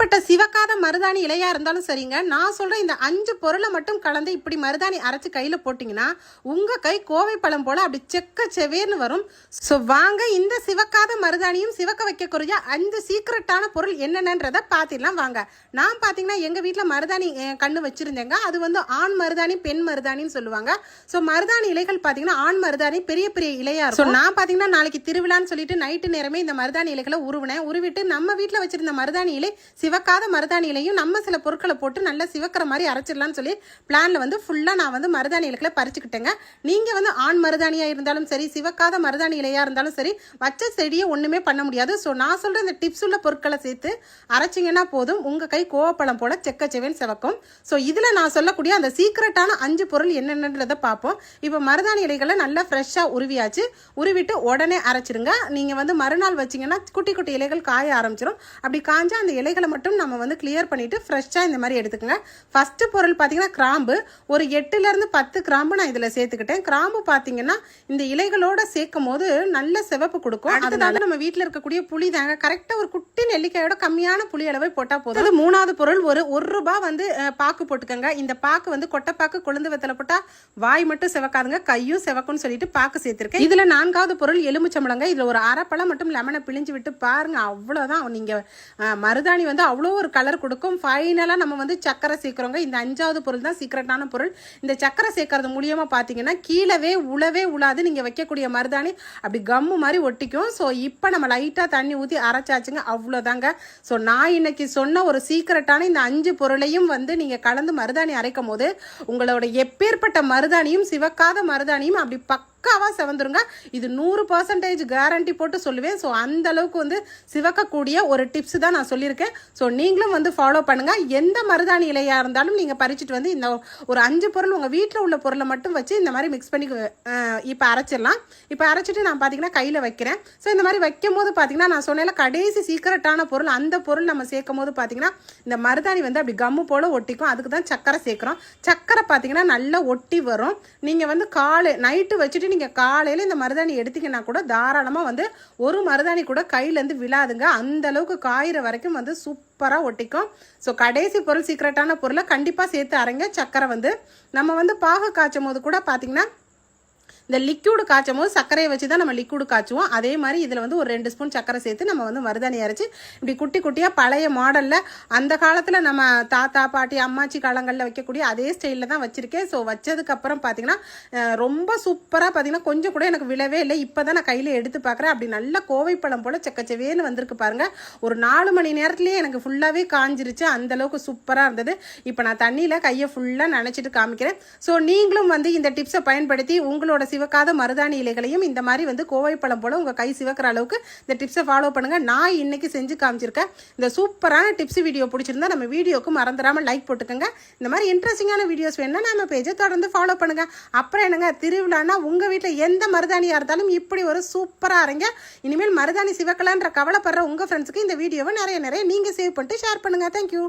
எப்பேற்பட்ட சிவக்காத மருதாணி இலையா இருந்தாலும் சரிங்க, நான் சொல்ற இந்த 5 பொருளை மட்டும் கலந்து இப்படி மருதாணி அரைச்சு கையில போட்டீங்கன்னா உங்க கை கோவை பழம் போல அப்படி செக்க செவேர்னு வரும். ஸோ வாங்க இந்த சிவக்காத மருதாணியும் சிவக்க வைக்கக்கூடிய 5 சீக்ரெட்டான பொருள் என்னென்னன்றதை பார்த்திடலாம் வாங்க. நான் பார்த்தீங்கன்னா எங்கள் வீட்டில் மருதாணி கண்ணு வச்சுருந்தேங்க. அது வந்து ஆண் மருதாணி பெண் மருதாணின்னு சொல்லுவாங்க. ஸோ மருதாணி இலைகள் பார்த்தீங்கன்னா ஆண் மருதாணி பெரிய பெரிய இலையாக இருக்கும். ஸோ நான் பார்த்தீங்கன்னா நாளைக்கு திருவிழான்னு சொல்லிட்டு நைட்டு நேரமே இந்த மருதாணி இலைகளை உருவிட்டு நம்ம வீட்டில் வச்சிருந்த மருதாணி இலை சிவக்காத மருதாணி இலையும் நம்ம சில பொருட்களை போட்டு நல்லா சிவக்கிற மாதிரி அரைச்சிடலாம்னு சொல்லி பிளான்ல வந்து ஃபுல்லாக நான் வந்து மருதாணி இலைகளை பறிச்சுக்கிட்டேங்க. நீங்கள் வந்து ஆண் மருதாணியாக இருந்தாலும் சரி சிவக்காத மருதாணி இலையாக இருந்தாலும் சரி வச்ச செடியை ஒன்றுமே பண்ண முடியாது. ஸோ நான் சொல்கிற இந்த டிப்ஸ் உள்ள பொருட்களை சேர்த்து அரைச்சிங்கன்னா போதும் உங்கள் கை கோவப்பழம் போல செக்கச்செவன் சிவக்கும். ஸோ இதில் நான் சொல்லக்கூடிய அந்த சீக்ரெட்டான 5 பொருள் என்னென்னன்றதை பார்ப்போம். இப்போ மருதாணி இலைகளை நல்லா ஃப்ரெஷ்ஷாக உருவிட்டு உடனே அரைச்சிருங்க. நீங்கள் வந்து மறுநாள் வச்சிங்கன்னா குட்டி குட்டி இலைகள் காய ஆரம்பிச்சிடும். அப்படி காஞ்சா அந்த இலைகளை மட்டும் நம்ம வந்து கிளியர் பண்ணிவிட்டு ஃப்ரெஷ்ஷாக இந்த மாதிரி எடுத்துக்கோங்க. ஃபஸ்ட்டு பொருள் பார்த்தீங்கன்னா கிராம்பு. ஒரு 8லேருந்து 10 கிராம்பு நான் இதில் சேர்த்துக்கிட்டேன். கிராம்பு பார்த்தீங்கன்னா இந்த இலைகளோட சேர்க்கும் போது நல்ல சிவப்பு கொடுக்கும். அதனால நம்ம வீட்டில் இருக்கக்கூடிய புளி தாங்க கரெக்டாக ஒரு குட்டி நெல்லிக்காயோட கம்மியான புளி அளவை போட்டால் போதும். அது 3வது பொருள் ஒரு ரூபா வந்து பாக்கு போட்டுக்கோங்க. இந்த பாக்கு வந்து கொட்டைப்பாக்கு கொழுந்து வெத்தலை போட்டால் வாய் மட்டும் சிவக்காதுங்க, கையும் சிவக்கும்னு சொல்லிட்டு பாக்கு சேர்த்துருக்கேன். இதில் 4வது பொருள் எலுமிச்சம்பழங்க. இதில் ஒரு அரை பழம் மட்டும் லெமனை பிழிஞ்சு விட்டு பாருங்க, அவ்வளோதான். நீங்கள் மருதாணி வந்து அவ்வளோ ஒரு கலர் கொடுக்கும். ஃபைனலாக நம்ம வந்து சக்கரை சேர்க்குறோங்க. இந்த 5வது பொருள் தான் சீக்ரெட்டான பொருள். இந்த சக்கரை சேர்க்கறது மூலியமாக பார்த்தீங்கன்னா கீழவே உழாது. நீங்கள் வைக்கக்கூடிய மருதாணி அப்படி கம்மு மாதிரி ஒட்டிக்கும். ஸோ இப்போ நம்ம லைட்டாக தண்ணி ஊற்றி அரைச்சாச்சுங்க, அவ்வளோதாங்க. ஸோ நான் இன்னைக்கு சொன்ன ஒரு சீக்ரெட்டான இந்த 5 பொருளையும் வந்து நீங்கள் கலந்து மருதாணி அரைக்கும் போது உங்களோட எப்பேற்பட்ட மருதாணியும் சிவக்காத மருதாணியும் அப்படி பக்காவாக செவந்துருங்க. இது 100% கேரண்டி போட்டு சொல்லுவேன். ஸோ அந்த அளவுக்கு வந்து சிவக்கக்கூடிய ஒரு டிப்ஸ் தான் நான் சொல்லியிருக்கேன். ஸோ நீங்களும் வந்து ஃபாலோ பண்ணுங்கள். எந்த மருதாணி இலையாக இருந்தாலும் நீங்கள் பறிச்சுட்டு வந்து இந்த ஒரு 5 பொருள் உங்கள் வீட்டில் உள்ள பொருளை மட்டும் வச்சு இந்த மாதிரி மிக்ஸ் பண்ணி இப்போ அரைச்சிடலாம். இப்போ அரைச்சிட்டு நான் பார்த்தீங்கன்னா கையில் வைக்கிறேன். ஸோ இந்த மாதிரி வைக்கும் போது பார்த்தீங்கன்னா நான் சொன்னேன் கடைசி சீக்ரெட்டான பொருள், அந்த பொருள் நம்ம சேர்க்கும் போது பார்த்தீங்கன்னா இந்த மருதாணி வந்து அப்படி கம்மு போல் ஒட்டிக்கும். அதுக்கு தான் சக்கரை சேர்க்குறோம். சக்கரை பார்த்தீங்கன்னா நல்லா ஒட்டி வரும். நீங்கள் வந்து நைட்டு வச்சுட்டு நீங்கள் காலையில் இந்த மருதாணி எடுத்தீங்கன்னா கூட தாராளமாக வந்து ஒரு மருதாணி கூட கையிலேருந்து விழாதுங்க. அந்த அளவுக்கு காயிற வரைக்கும் வந்து சூப்பராக ஒட்டிக்கும். ஸோ கடைசி பொருள் சீக்ரெட்டான பொருளை கண்டிப்பாக சேர்த்து அரைங்க. சக்கரை வந்து நம்ம வந்து பாகு காய்ச்சும் போது கூட பார்த்தீங்கன்னா இந்த லிக்யூடு காய்ச்சும் போது சர்க்கரையை வச்சு தான் நம்ம லிக்யூடு காய்ச்சுவோம். அதே மாதிரி இதில் வந்து ஒரு 2 ஸ்பூன் சர்க்கரை சேர்த்து நம்ம வந்து மருதாணி அரைச்சி இப்படி குட்டி குட்டியாக பழைய மாடலில் அந்த காலத்தில் நம்ம தாத்தா பாட்டி அம்மாச்சி காலங்களில் வைக்கக்கூடிய அதே ஸ்டைலில் தான் வச்சுருக்கேன். ஸோ வச்சதுக்கப்புறம் பார்த்தீங்கன்னா ரொம்ப சூப்பராக பார்த்தீங்கன்னா கொஞ்சம் கூட எனக்கு விழவே இல்லை. இப்போ தான் நான் கையில் எடுத்து பார்க்குறேன். அப்படி நல்ல கோவைப்பழம் போல் செக்கச்சவேன்னு வந்திருக்கு பாருங்கள். ஒரு 4 மணி நேரத்துலேயே எனக்கு ஃபுல்லாகவே காஞ்சிருச்சு. அந்தளவுக்கு சூப்பராக இருந்தது. இப்போ நான் தண்ணியில் கையை ஃபுல்லாக நினச்சிட்டு காமிக்கிறேன். ஸோ நீங்களும் வந்து இந்த டிப்ஸை பயன்படுத்தி உங்களோட சிவக்காத மருதாணி இலைகளையும் இந்த மாதிரி வந்து கோவைப்பழம் போல உங்க கை சிவக்கிற அளவுக்கு இந்த டிப்ஸை ஃபாலோ பண்ணுங்க. நான் இன்னைக்கு செஞ்சு காமிச்சிருக்கேன். இந்த சூப்பரான டிப்ஸ் வீடியோ பிடிச்சிருந்தா நம்ம வீடியோக்கு மறந்துடாம லைக் போட்டுக்கோங்க. இந்த மாதிரி இன்ட்ரெஸ்டிங்கான வீடியோஸ் வேணும்னா நம்ம பேஜை தொடர்ந்து ஃபாலோ பண்ணுங்க. அப்புறம் என்னங்க, திருவிழானா உங்க வீட்டில் எந்த மருதாணியா இருந்தாலும் இப்படி ஒரு சூப்பரா அரைங்க. இனிமேல் மருதாணி சிவக்கலான்ற கவலைப்படுற உங்க ஃப்ரெண்ட்ஸுக்கு இந்த வீடியோவை நிறைய நீங்க சேவ் பண்ணிட்டு ஷேர் பண்ணுங்க. தேங்க்யூ.